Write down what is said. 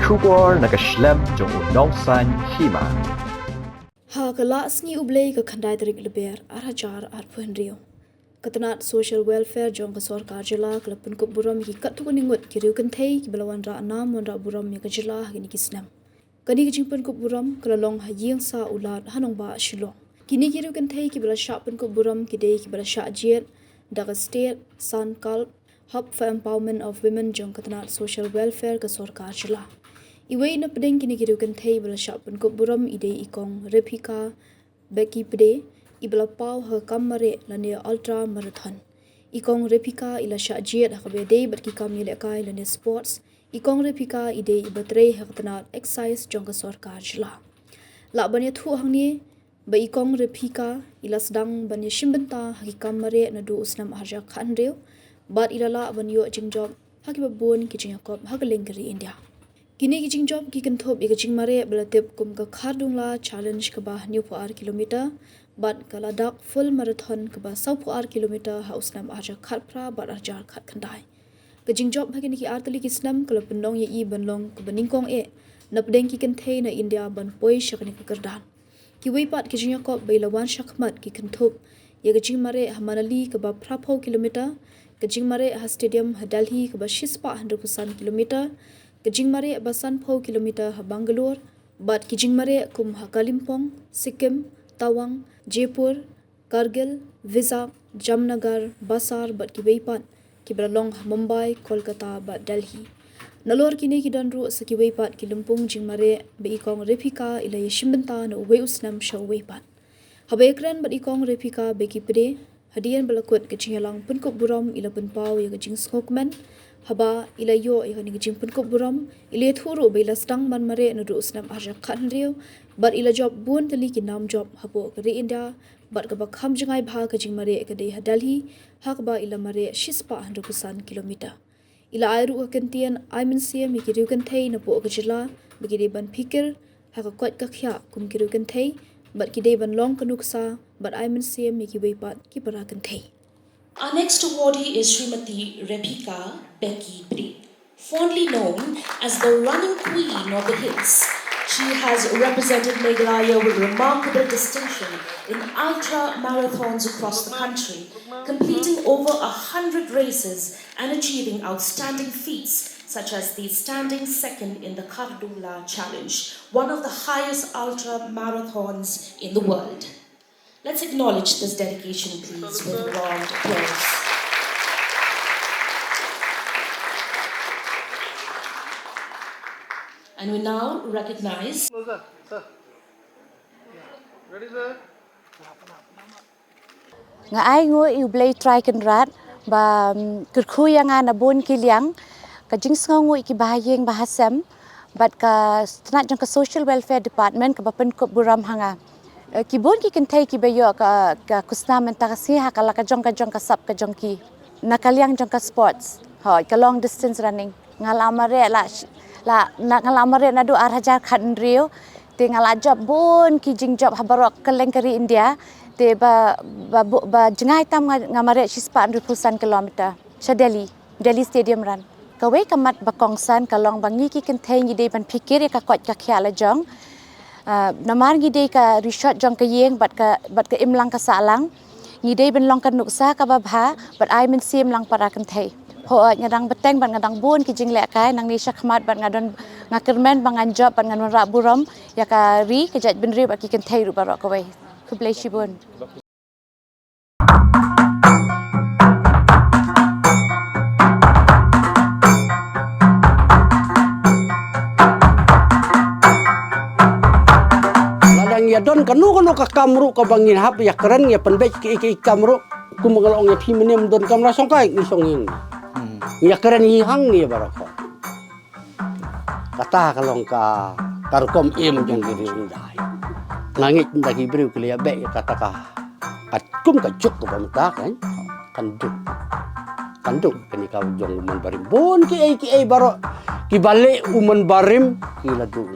Pynkupburom nakaslem jong unongsan Hima. Ha kala sngi ublei ka khandai tarik leber arhajar arpun rio. Katanat social welfare jong ka sarkar jila kala Pynkupburom ki kat tu ningut ki riu kan thei ki balawan ra anam wan ra buram ya ka jila ki ni kisnam. Kani ki jing Pynkupburom kala long ha yeng sa ulat hanong ba shilong. Kini ki riu kan thei ki bala Shah Pynkupburom ki dei ki bala Shah jet daga state san kalp hub for empowerment of women jong katanat social welfare ka sarkar jila. Iway na pedeng kini kiru kan thei bala Shah Pynkupburom ide ikong Rephica Becky pede ibala pau ha kamare lane ultra marathon. Ikong Rephica ila Shah jet ha kabede berki kami lekai lane sports. Ikong Rephica ide ibatre ha katanat exercise jong ka sarkar jila. La banya thu hangni ba ikong Rephica ila sedang banya shimbenta ha kamare na du usnam harja khan reu bat ila la banyo jingjob ha ki babon ki jingakop ha galengri India. Kini ki jing job ki kanthop ika jing mare belatip kum ka khardung la challenge ka ba new per kilometer bat kala dak full marathon ka ba 100 per kilometer haus nam arja khatpra bat arjar khat khandai ka jing job hagini ki artali ki snam kala pendong ye I banlong ka baningkong e napdeng ki kan thei na India ban poi shakni ka kardan ki wei pat ki jing yakop bailawan shakmat ki kanthop ye ka jing mare hamanali ka ba 4 kilometer ka jing mare ha stadium ha Delhi ka ba shispa 100% kilometer Kijing mare basan pau kilometer ha Bangalore, bat kijing mare kum ha Kalimpong, Sikkim, Tawang, Jaipur, Kargil, Vizag, Jamnagar, Basar bat ki weipat ki beralong ha Mumbai, Kolkata bat Delhi. Nalor kini ki danru sa ki weipat ki Lumpung jing mare be ikong Rephica ila yeshimbenta na uwe usnam sha weipat. Habekran bat ikong Rephica be ki pede hadian balakut kijing yalang Pynkupburom ila punpau ya kijing skokman haba ila yo ihani gijing Pynkupburom ile thuru beila stang man mare no du usnam arja khan riu but ila job bun tali ki nam job Hapoh kari India but ka ba kham jangai bha ka jing mare ka dei ha Delhi hak ba ila mare shispa 100% kilometer ila airu kantian aimin siam ki riu kan thei na po ka jila bigire ban fikir ha ka kwat ka khya kum ki riu kan thei but ki dei ban long kanuksa but aimin siam ki weipat ki para kan thei. Our next awardee is Srimati Rephica Becky, fondly known as the running queen of the hills. She has represented Meghalaya with remarkable distinction in ultra marathons across the country, completing over 100 races and achieving outstanding feats such as the standing second in the Khardungla Challenge, one of the highest ultra marathons in the world. Let's acknowledge this dedication, please, with a round of applause. And we now recognize... Sir. Ready, sir? Nga ai ngo I blay try kan rat ba kurkhuya nga na bon kiliang ka jingsngo ngo ki bahayeng bahasam but ka tanat jang ka social welfare department ka Pynkupburom hanga kibon ki kentai ki bayo ka kusna mentakasi ha kala ka jong ka sap ka jong ki nakaliang jong ka sports ha ka long distance running ngalamare la ngalamare na do arhajar khan rio te ngala job bon ki jing job habarok kalengkari India te ba jengai tam ngamare shispa 100% kilometer sha Delhi stadium run kawe kamat bakongsan kalong bangi ki kentai ni de ban fikir ka kwat ka khyala jong namar ngidei ka resort jong ka yeng bat ka imlang ka salang ngidei ben long ka nuksa ka babha bat ai men sim lang para kan thei ho ngadang beteng ban ngadang bun ki jing le kai nang ni shakmat ban ngadon ngakermen bangan job ban ngan ra burom ya ka ri ka jat ben ri ba ki kan thei ru barok ka wei kublai Shibun. Ya don kanu ka kamru ka bangin hap ya keren ya penbek ki kamru ku mengalong ya piminem don kamra songkai ni songin ya keren hi hang ni barako kata kalong ka karkom im jang diri undai langit ndagi briu kli ya be kata ka kum ka juk ka bamta kan kanduk kani ka jong man barim bon ki ai baro ki bale uman barim ki ladu